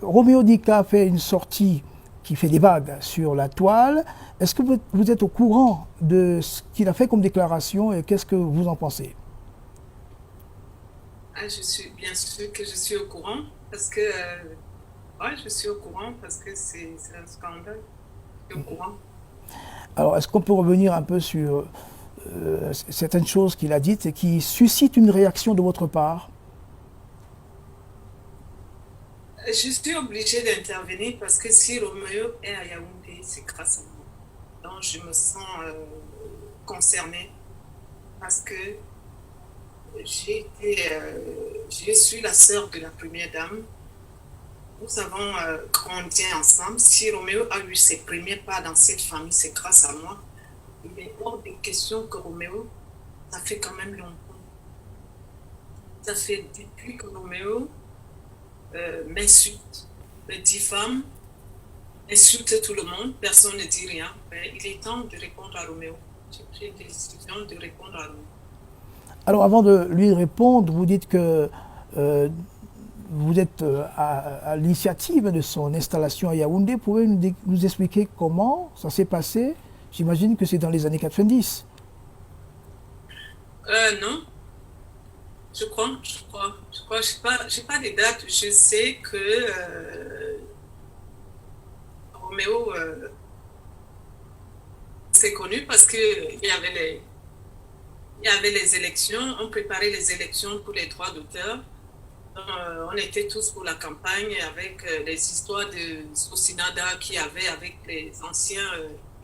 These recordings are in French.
Roméo Dica fait une sortie qui fait des vagues sur la toile. Est-ce que vous êtes au courant de ce qu'il a fait comme déclaration et qu'est-ce que vous en pensez? Ah, je suis bien sûr que je suis au courant parce que ouais, je suis au courant parce que c'est un scandale. Je suis au courant. Alors, est-ce qu'on peut revenir un peu sur certaines choses qu'il a dites et qui suscitent une réaction de votre part? Je suis obligée d'intervenir parce que si Roméo est à Yaoundé, c'est grâce à moi. Donc je me sens concernée parce que je suis la sœur de la première dame. Nous avons grandi ensemble. Si Roméo a eu ses premiers pas dans cette famille, c'est grâce à moi. Il est hors de question que Roméo, ça fait quand même longtemps. Ça fait depuis que Roméo m'insulte, me diffame, insulte tout le monde, personne ne dit rien. Mais il est temps de répondre à Roméo. J'ai pris la décision de répondre à Roméo. Alors, avant de lui répondre, vous dites que euh, vous êtes à l'initiative de son installation à Yaoundé. Pouvez-vous nous expliquer comment ça s'est passé? J'imagine que c'est dans les années 90. Non, j'ai pas de date. Je sais que Roméo s'est connu parce que il y avait les élections, on préparait les élections pour les droits d'auteur. On était tous pour la campagne avec les histoires de Sosinada qu'il y avait avec les anciens,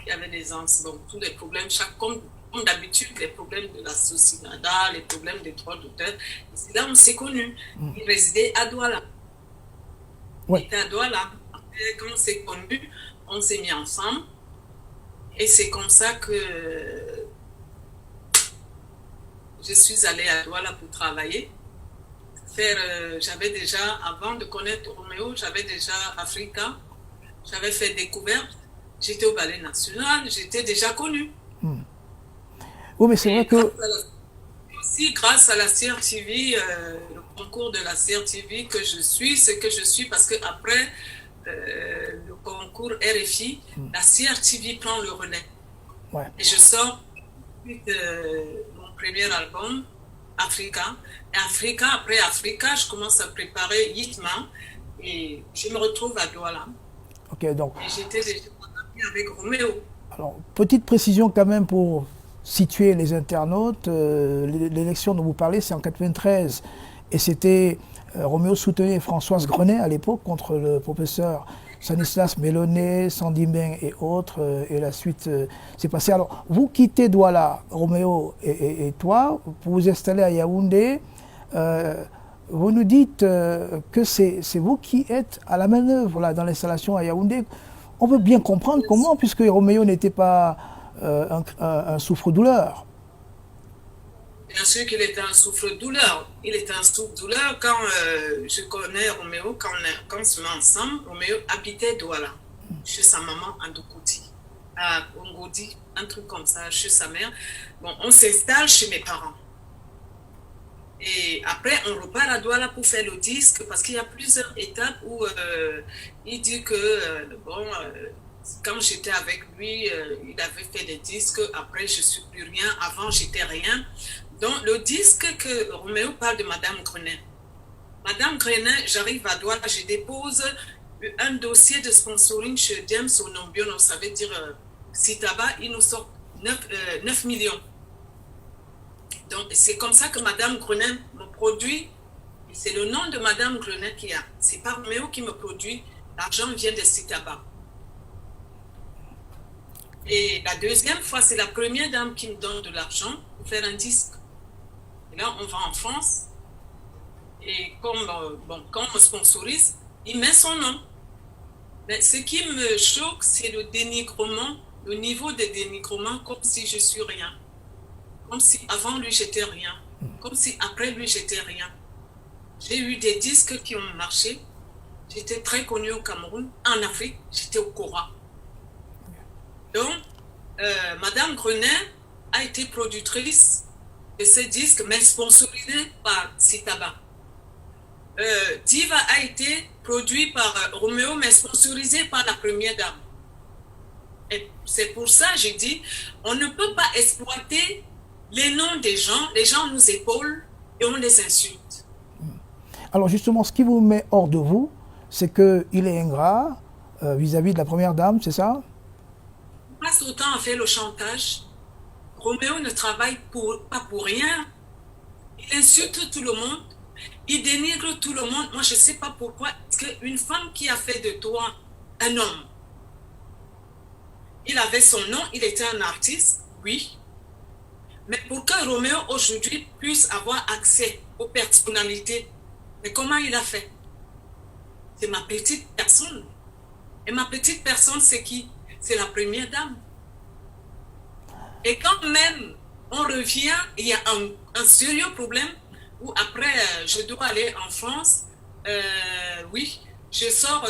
il y avait les anciens, bon, tous les problèmes, comme d'habitude, les problèmes de la Sosinada, les problèmes des droits d'auteur. C'est là où on s'est connus. Il résidait à Douala. Il Ouais. était à Douala. Après, quand on s'est connus, on s'est mis ensemble. Et c'est comme ça que je suis allée à Douala pour travailler. J'avais déjà, avant de connaître Roméo, j'avais déjà Africa, j'avais fait découverte, j'étais au Ballet National, j'étais déjà connue. Oui, mais c'est vrai Et que aussi grâce à la CRTV, le concours de la CRTV que je suis, ce que je suis, parce que après le concours RFI, la CRTV prend le relais. ouais. Et je sors mon premier album, Africa. Et Africa, après Africa, je commence à préparer Yitma et je me retrouve à Douala. Ok, donc, Et j'étais déjà avec Roméo. alors, petite précision quand même pour situer les internautes. L'élection dont vous parlez, c'est en 93. Et c'était Roméo soutenait Françoise Grenet à l'époque contre le professeur Stanislas Melonnet, Sandy Meng et autres. Et la suite s'est passée. Alors, vous quittez Douala, Roméo et toi, pour vous installer à Yaoundé. Euh, vous nous dites que c'est vous qui êtes à la manœuvre là, dans l'installation à Yaoundé. On peut bien comprendre comment, puisque Roméo n'était pas un souffre-douleur. Bien sûr qu'il était un souffre-douleur. Il était un souffre-douleur quand je connais Roméo, quand on se met ensemble. Roméo habitait Douala, chez sa maman à Dokoti, à Ongodi, un truc comme ça, chez sa mère. Bon, on s'installe chez mes parents. Et après, on repart à Douala pour faire le disque parce qu'il y a plusieurs étapes où il dit que, bon, quand j'étais avec lui, il avait fait des disques. Après, je ne suis plus rien. Avant, j'étais rien. Donc, le disque que Roméo parle de Madame Grenet. Madame Grenet, j'arrive à Douala, je dépose un dossier de sponsoring chez James Onombiono, ça veut dire Citaba, il nous sort 9 millions. Donc, c'est comme ça que Madame Grenet me produit. C'est le nom de Madame Grenet qui a. C'est pas Roméo qui me produit. L'argent vient de Citaba. Et la deuxième fois, c'est la première dame qui me donne de l'argent pour faire un disque. Et là, on va en France. Et comme, bon, quand on me sponsorise, il met son nom. Mais ce qui me choque, c'est le dénigrement, le niveau de dénigrement, comme si je suis rien. Comme si avant lui, j'étais rien. Comme si après lui, j'étais rien. J'ai eu des disques qui ont marché. J'étais très connue au Cameroun. En Afrique, j'étais au Cora. Donc, Madame Grenet a été productrice de ces disques, mais sponsorisée par Citaba. Diva a été produit par Roméo, mais sponsorisé par la première dame. Et c'est pour ça que j'ai dit, on ne peut pas exploiter les noms des gens. Les gens nous épaulent et on les insulte. Alors justement, ce qui vous met hors de vous, c'est qu'il est ingrat vis-à-vis de la première dame, c'est ça? Il passe autant à faire le chantage. Roméo ne travaille pas pour rien. Il insulte tout le monde. Il dénigre tout le monde. Moi, je ne sais pas pourquoi. Est-ce qu'une femme qui a fait de toi un homme, il avait son nom, il était un artiste, oui. Mais pour que Roméo aujourd'hui puisse avoir accès aux personnalités, mais comment il a fait? C'est ma petite personne. Et ma petite personne, c'est qui? C'est la première dame. Et quand même, on revient, il y a un sérieux problème où après, je dois aller en France. Oui, je sors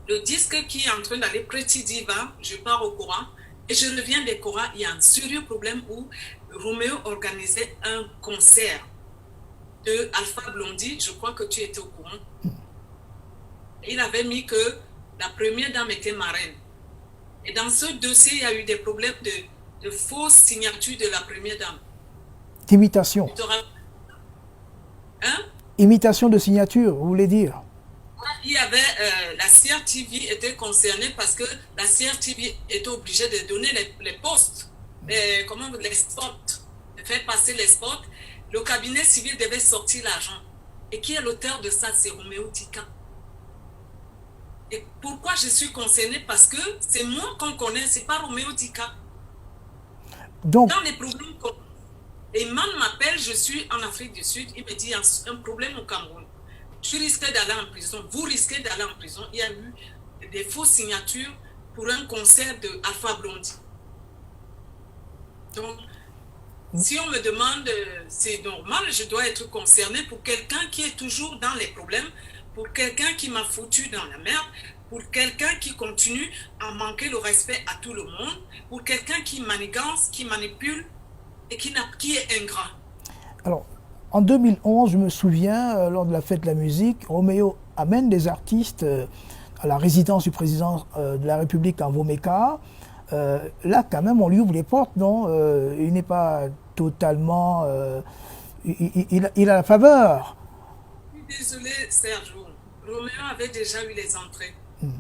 le disque qui est en train d'aller Pretty Diva, je pars au Cora. Et je reviens des Cora, il y a un sérieux problème où Roméo organisait un concert de Alpha Blondy, je crois que tu étais au courant. Il avait mis que la première dame était marraine. Et dans ce dossier, il y a eu des problèmes de fausses signatures de la première dame. D'imitation. Hein? Imitation de signature, vous voulez dire? Il y avait la CRTV était concernée parce que la CRTV était obligée de donner les postes, les spots, de faire passer les spots. Le cabinet civil devait sortir l'argent. Et qui est l'auteur de ça? C'est Roméo Dika. Et pourquoi je suis concernée? Parce que c'est moi qu'on connaît, c'est pas Roméo Dika. Donc, dans les problèmes, et Man m'appelle, je suis en Afrique du Sud, il me dit il y a un problème au Cameroun. Je risque d'aller en prison, vous risquez d'aller en prison. Il y a eu des fausses signatures pour un concert de Alpha Blondy. Donc, si on me demande, c'est normal, je dois être concernée pour quelqu'un qui est toujours dans les problèmes, pour quelqu'un qui m'a foutu dans la merde, pour quelqu'un qui continue à manquer le respect à tout le monde, pour quelqu'un qui manigance, qui manipule et qui est ingrat. Alors, en 2011, je me souviens, lors de la fête de la musique, Roméo amène des artistes à la résidence du président de la République en Voméca. Là, quand même, on lui ouvre les portes, non? Il n'est pas totalement... il a la faveur. Je suis désolée, Sergio. Roméo avait déjà eu les entrées.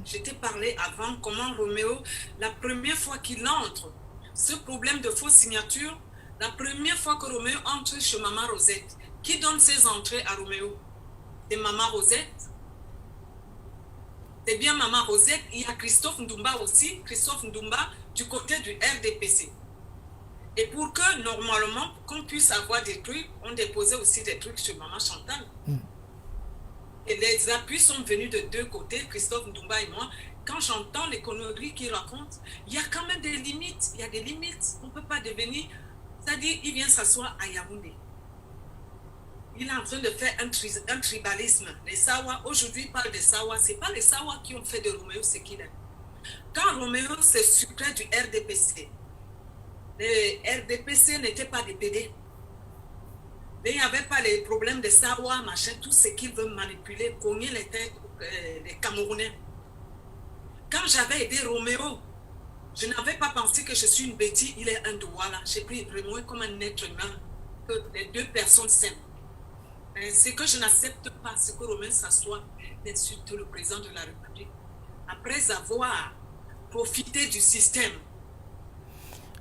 Je t'ai parlé avant comment Roméo, la première fois qu'il entre, ce problème de fausse signature, la première fois que Roméo entre chez Maman Rosette, qui donne ses entrées à Roméo? C'est Maman Rosette. C'est bien Maman Rosette. Il y a Christophe Ndumba aussi. Christophe Ndumba du côté du RDPC. Et pour que, normalement, qu'on puisse avoir des trucs, on déposait aussi des trucs chez Maman Chantal. Et les appuis sont venus de deux côtés, Christophe Ndumba et moi. Quand j'entends les conneries qu'il raconte, il y a quand même des limites. Il y a des limites. On ne peut pas devenir... C'est-à-dire, il vient s'asseoir à Yaoundé. Il est en train de faire un tribalisme. Les Sawa, aujourd'hui, il parle des Sawa. Ce n'est pas les Sawa qui ont fait de Roméo ce qu'il est. Quand Roméo s'est sucré du RDPC, les RDPC n'étaient pas des PD. Mais il n'y avait pas les problèmes de Sawa, machin, tout ce qu'ils veulent manipuler, cogner les têtes des Camerounais. Quand j'avais aidé Roméo, je n'avais pas pensé que je suis une bêtise, il est un Douala. J'ai pris Roméo comme un être humain, que les deux personnes s'aiment. C'est que je n'accepte pas ce que Roméo s'assoit d'insulter le président de la République. Après avoir profité du système.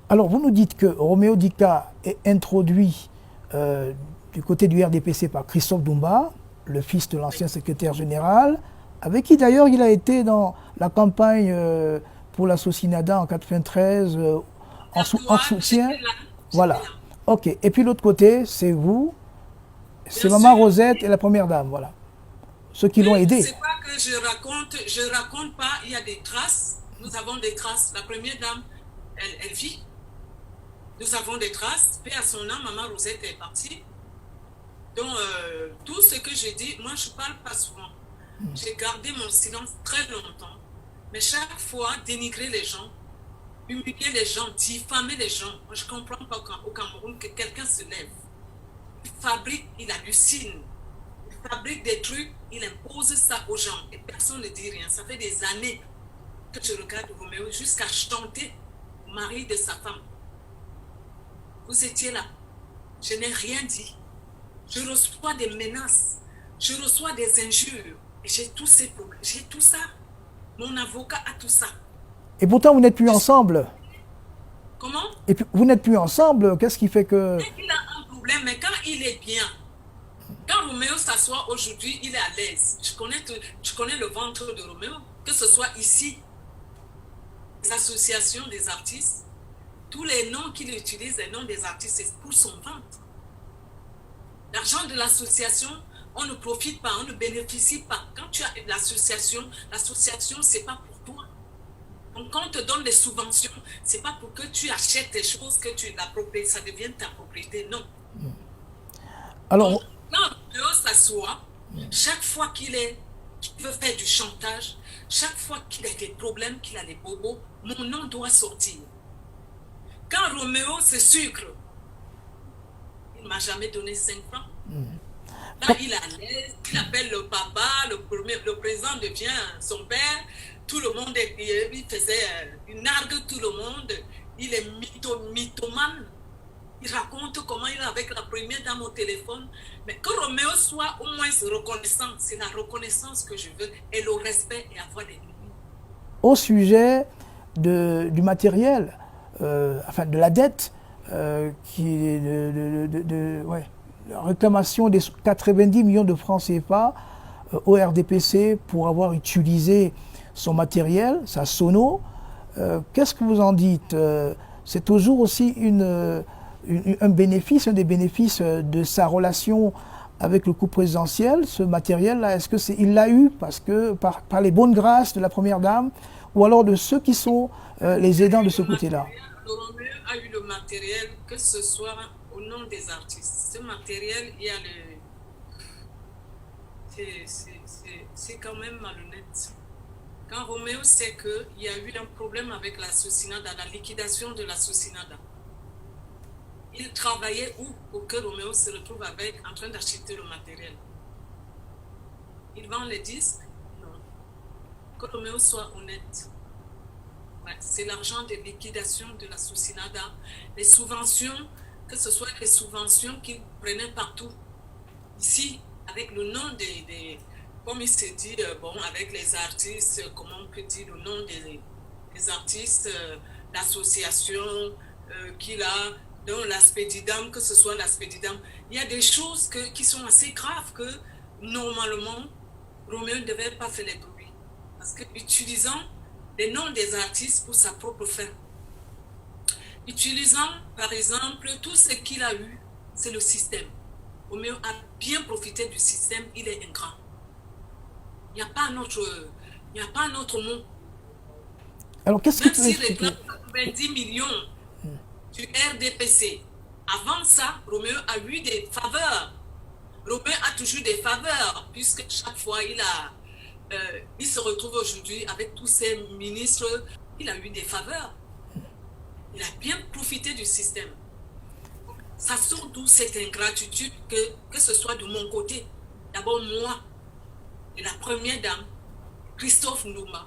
Alors, vous nous dites que Roméo Dika est introduit du côté du RDPC par Christophe Ndumba, le fils de l'ancien secrétaire général, avec qui d'ailleurs il a été dans la campagne pour la Socinada en 93 en soutien. Voilà. Ok. Et puis l'autre côté, c'est vous, c'est Maman Rosette et la première dame, voilà. Ceux qui l'ont aidé. C'est pas que je raconte pas, il y a des traces, nous avons des traces. La première dame, elle vit. Nous avons des traces. Paix à son âme, Maman Rosette est partie. Donc, tout ce que je dis, moi, je ne parle pas souvent. J'ai gardé mon silence très longtemps. Mais chaque fois, dénigrer les gens, humilier les gens, diffamer les gens. Moi, je ne comprends pas au Cameroun que quelqu'un se lève. Il fabrique, il hallucine. fabrique des trucs, il impose ça aux gens et personne ne dit rien. Ça fait des années que je regarde Roméo jusqu'à chanter au mari de sa femme. Vous étiez là. Je n'ai rien dit. Je reçois des menaces. Je reçois des injures. Et j'ai tous ces problèmes. J'ai tout ça. Mon avocat a tout ça. Et pourtant, vous n'êtes plus ensemble. Comment? Et puis, vous n'êtes plus ensemble. Qu'est-ce qui fait que... Il a un problème, mais quand il est bien, quand Roméo s'assoit aujourd'hui, il est à l'aise. Je connais le ventre de Roméo. Que ce soit ici, les associations des artistes, tous les noms qu'il utilise, les noms des artistes, c'est pour son ventre. L'argent de l'association, on ne profite pas, on ne bénéficie pas. Quand tu as l'association, c'est pas pour toi. Donc quand on te donne des subventions, c'est pas pour que tu achètes des choses, que tu l'appropries, ça devient ta propriété, non. Alors, donc, quand Léo s'assoit, chaque fois qu'il veut faire du chantage, chaque fois qu'il a des problèmes, qu'il a des bobos, mon nom doit sortir. Quand Roméo se sucre, il ne m'a jamais donné 5 francs. Là, il est à l'aise, il appelle le papa, le président devient son père, tout le monde, il nargue tout le monde, il est mythomane. Il raconte comment il est avec la première dame au téléphone. Mais que Roméo soit au moins reconnaissant, c'est la reconnaissance que je veux, et le respect et avoir des limites. Au sujet du matériel, enfin de la dette, qui est la réclamation des 90 millions de francs CFA au RDPC pour avoir utilisé son matériel, sa sono, qu'est-ce que vous en dites? C'est toujours aussi un bénéfice, un des bénéfices de sa relation avec le couple présidentiel, ce matériel-là. Est-ce qu'il l'a eu par les bonnes grâces de la Première Dame, ou alors de ceux qui sont les aidants de ce côté-là? Roméo a eu le matériel, que ce soit au nom des artistes. Ce matériel, il y a c'est quand même malhonnête. Quand Roméo sait qu'il y a eu un problème avec la Socinada, la liquidation de la Socinada, il travaillait où pour que Roméo se retrouve en train d'acheter le matériel? Il vend les disques? Non. Que Roméo soit honnête. Ouais, c'est l'argent de liquidation de la Socinada. Les subventions, que ce soit les subventions qu'il prenait partout. Ici, avec le nom comme il s'est dit, avec les artistes, comment on peut dire le nom des artistes, l'association qu'il a, dans l'Aspédidam, que ce soit l'Aspédidam. Il y a des choses qui sont assez graves que, normalement, Roméo ne devait pas faire les bruits. Parce que utilisant les noms des artistes pour sa propre fin, utilisant, par exemple, tout ce qu'il a eu, c'est le système. Roméo a bien profité du système, il est ingrat. Il n'y a pas un autre mot. Alors, qu'est-ce Même s'il réclame 90 millions du RDPC, avant ça, Roméo a eu des faveurs. Roméo a toujours des faveurs, puisque chaque fois il se retrouve aujourd'hui avec tous ses ministres, il a eu des faveurs. Il a bien profité du système. Ça sort d'où cette ingratitude que ce soit de mon côté. D'abord moi, et la première dame, Christophe Ndouma.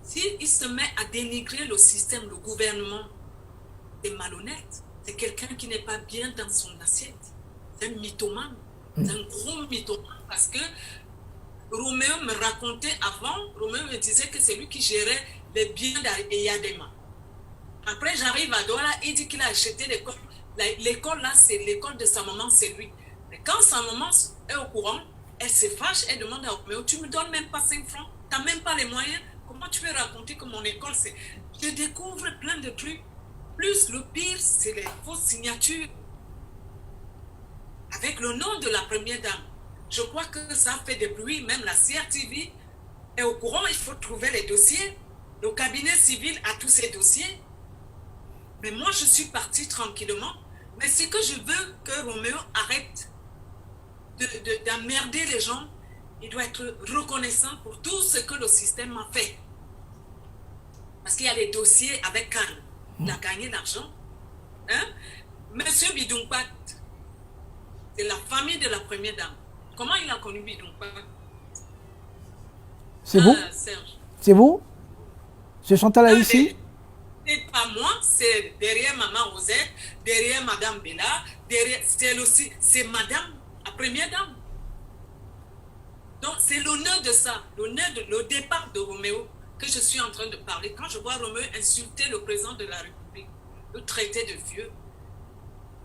S'il se met à dénigrer le système, le gouvernement, c'est malhonnête. C'est quelqu'un qui n'est pas bien dans son assiette. C'est un mythomane. C'est un gros mythomane. Parce que Roméo me racontait avant, Roméo me disait que c'est lui qui gérait les biens d'Eyadema. Après, j'arrive à Douala, il dit qu'il a acheté l'école. L'école là, c'est l'école de sa maman, c'est lui. Mais quand sa maman est au courant, elle se fâche, elle demande à Roméo, tu me donnes même pas 5 francs, tu n'as même pas les moyens, comment tu peux raconter que mon école c'est... Je découvre plein de trucs. Plus le pire, c'est les fausses signatures. Avec le nom de la première dame. Je crois que ça fait des bruits, même la CRTV est au courant, il faut trouver les dossiers. Le cabinet civil a tous ces dossiers. Mais moi, je suis partie tranquillement. Mais c'est que je veux que Roméo arrête d'emmerder les gens. Il doit être reconnaissant pour tout ce que le système a fait. Parce qu'il y a les dossiers avec Cannes. Il a gagné l'argent. Hein? Monsieur Bidumpat, c'est la famille de la première dame. Comment il a connu Bidou? C'est vous? Serge. C'est vous? C'est Chantal Haïssi? C'est pas moi, c'est derrière Maman Rosette, derrière Madame Bella, derrière, c'est Madame, la première dame. Donc c'est l'honneur de ça, l'honneur de le départ de Roméo que je suis en train de parler. Quand je vois Roméo insulter le président de la République, le traiter de vieux,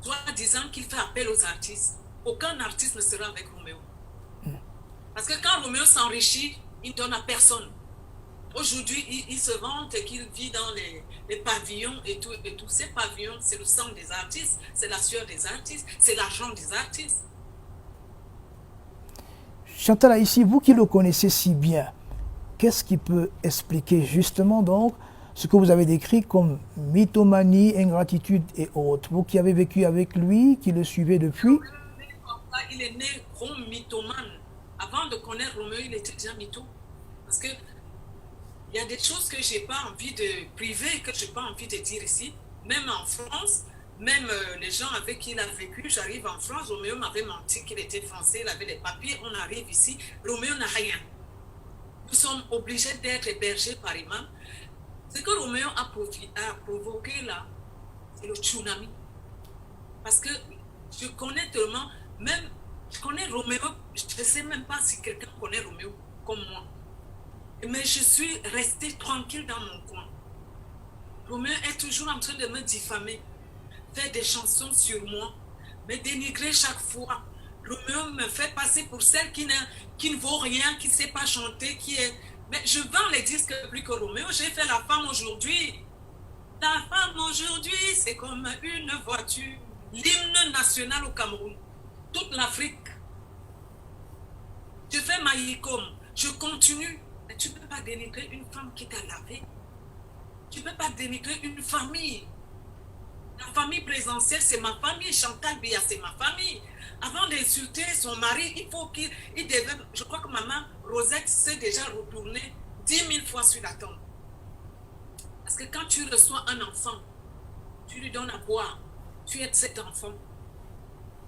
soit disant qu'il fait appel aux artistes, aucun artiste ne sera avec Roméo. Parce que quand Roméo s'enrichit, il ne donne à personne. Aujourd'hui, il se vante qu'il vit dans les pavillons et tout. Ces pavillons, c'est le sang des artistes, c'est la sueur des artistes, c'est l'argent des artistes. Chantal Haïssi, vous qui le connaissez si bien, qu'est-ce qui peut expliquer justement donc ce que vous avez décrit comme mythomanie, ingratitude et autres? Vous qui avez vécu avec lui, qui le suivez depuis. Il est né gros mythomane. Avant de connaître Roméo, il était déjà mytho. Parce que il y a des choses que je n'ai pas envie de priver, que je n'ai pas envie de dire ici. Même en France, même les gens avec qui il a vécu, j'arrive en France, Roméo m'avait menti qu'il était français, il avait les papiers, on arrive ici, Roméo n'a rien. Nous sommes obligés d'être hébergés par imam. Ce que Roméo a provoqué là, c'est le tsunami. Parce que je connais tellement, même, je connais Roméo, je ne sais même pas si quelqu'un connaît Roméo comme moi. Mais je suis restée tranquille dans mon coin. Roméo est toujours en train de me diffamer, faire des chansons sur moi, me dénigrer chaque fois. Roméo me fait passer pour celle qui ne vaut rien, qui ne sait pas chanter, qui est... Mais je vends les disques plus que Roméo. J'ai fait la femme aujourd'hui. La femme aujourd'hui, c'est comme une voiture. L'hymne national au Cameroun. Toute l'Afrique. Je fais ma Yikom. Je continue. Mais tu ne peux pas dénigrer une femme qui t'a lavé. Tu ne peux pas dénigrer une famille. La famille présidentielle, c'est ma famille. Chantal Biya, c'est ma famille. Avant d'insulter son mari, il faut qu'il devait... Je crois que maman Rosette s'est déjà retournée 10 000 fois sur la tombe. Parce que quand tu reçois un enfant, tu lui donnes à boire, tu aides cet enfant.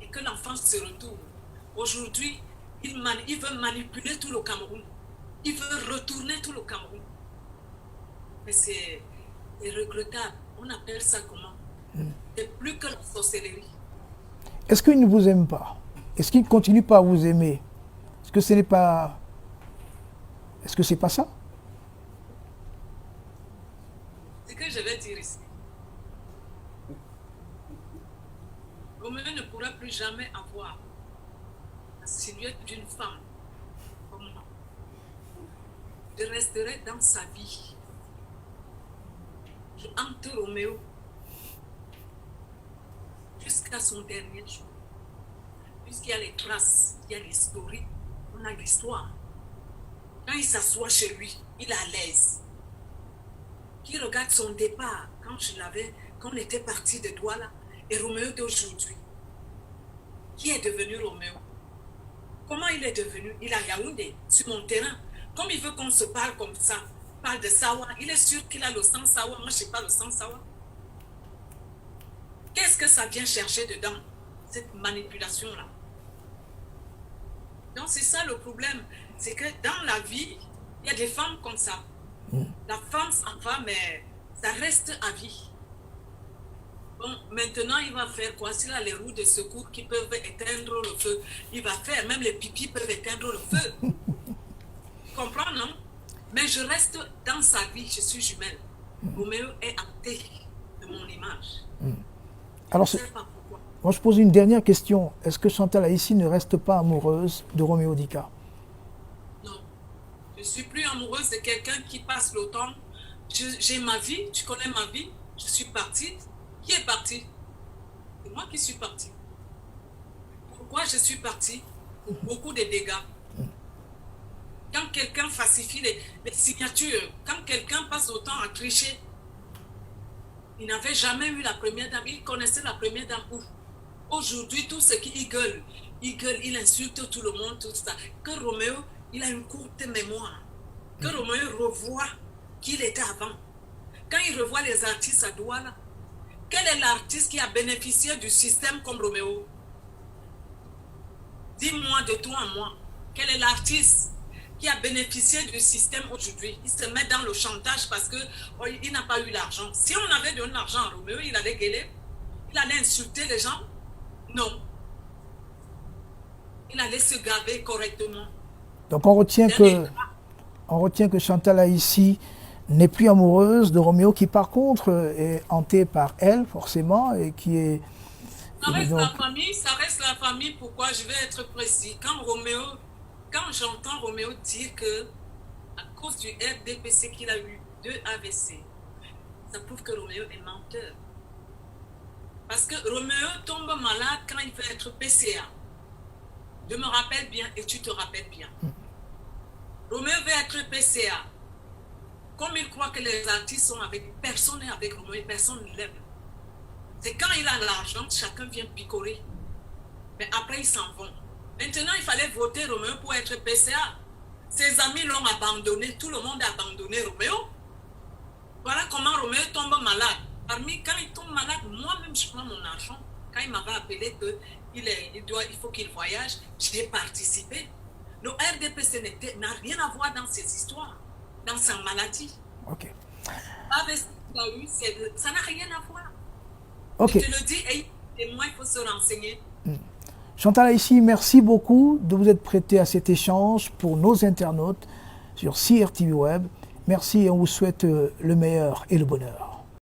Et que l'enfant se retourne. Aujourd'hui, il veut manipuler tout le Cameroun. Il veut retourner tout le Cameroun. Mais c'est regrettable. On appelle ça comment? C'est plus que la sorcellerie. Est-ce qu'il ne vous aime pas? Est-ce qu'il ne continue pas à vous aimer? Est-ce que ce n'est pas... Est-ce que c'est pas ça? Ce que je vais dire ici. Roméo ne pourra plus jamais avoir la silhouette d'une femme comme moi. Je resterai dans sa vie. Je hante Roméo jusqu'à son dernier jour. Puisqu'il y a les traces, il y a l'historique, on a l'histoire. Quand il s'assoit chez lui, il est à l'aise. Qu'il regarde son départ, quand on était parti de Douala, et Roméo d'aujourd'hui. Qui est devenu Roméo? Comment il est devenu? Il a Yaoundé, sur mon terrain. Comme il veut qu'on se parle comme ça, parle de Sawa, il est sûr qu'il a le sang Sawa. Moi, je n'ai pas le sang Sawa. Qu'est-ce que ça vient chercher dedans, cette manipulation-là? Donc, c'est ça le problème. C'est que dans la vie, il y a des femmes comme ça. La femme s'en va, mais ça reste à vie. Bon, maintenant, il va faire quoi? S'il a les roues de secours qui peuvent éteindre le feu, il va faire. Même les pipis peuvent éteindre le feu. Tu comprends, non? Mais je reste dans sa vie, je suis jumelle. Roméo est hanté de mon image. Alors, je ne sais pas pourquoi. Moi, je pose une dernière question. Est-ce que Chantal Haïssi ne reste pas amoureuse de Roméo Dika? Non. Je ne suis plus amoureuse de quelqu'un qui passe le temps. J'ai ma vie, tu connais ma vie. Je suis partie. Qui est parti? C'est moi qui suis partie. Pourquoi je suis partie? Pour beaucoup de dégâts. Quand quelqu'un falsifie les signatures, quand quelqu'un passe autant à tricher, il n'avait jamais eu la première dame. Il connaissait la première dame où? Aujourd'hui, tout ce qu'il gueule, il insulte tout le monde, tout ça. Que Roméo, il a une courte mémoire. Que Roméo revoit qui il était avant. Quand il revoit les artistes à Douala, quel est l'artiste qui a bénéficié du système comme Roméo? dis-moi de toi à moi, quel est l'artiste qui a bénéficié du système aujourd'hui? Il se met dans le chantage parce qu'il n'a pas eu l'argent. Si on avait donné l'argent à Roméo, il allait gueuler, il allait insulter les gens. Non. Il allait se gaver correctement. Donc on retient que Chantal Aïssi n'est plus amoureuse de Roméo, qui par contre est hanté par elle, forcément, et qui est... Ça reste la famille, ça reste la famille. Pourquoi? Je vais être précis. Quand j'entends Roméo dire que à cause du RDPC qu'il a eu 2 AVC, ça prouve que Roméo est menteur. Parce que Roméo tombe malade quand il veut être PCA. Je me rappelle bien et tu te rappelles bien. Roméo veut être PCA. Comme il croit que les artistes sont avec personne, n'est avec Roméo, personne ne l'aime. C'est quand il a l'argent, chacun vient picorer. Mais après, ils s'en vont. Maintenant, il fallait voter Roméo pour être PCA. Ses amis l'ont abandonné. Tout le monde a abandonné Roméo. Voilà comment Roméo tombe malade. Quand il tombe malade, moi-même, je prends mon argent. Quand il m'avait appelé qu'il faut qu'il voyage, j'ai participé. Le RDPC n'a rien à voir dans ces histoires, dans sa maladie. Ok. Avec ce qu'il a eu, ça n'a rien à voir. Ok. Je te le dis, et moi, il faut se renseigner. Chantal Aïssi, merci beaucoup de vous être prêté à cet échange pour nos internautes sur CRTV Web. Merci et on vous souhaite le meilleur et le bonheur.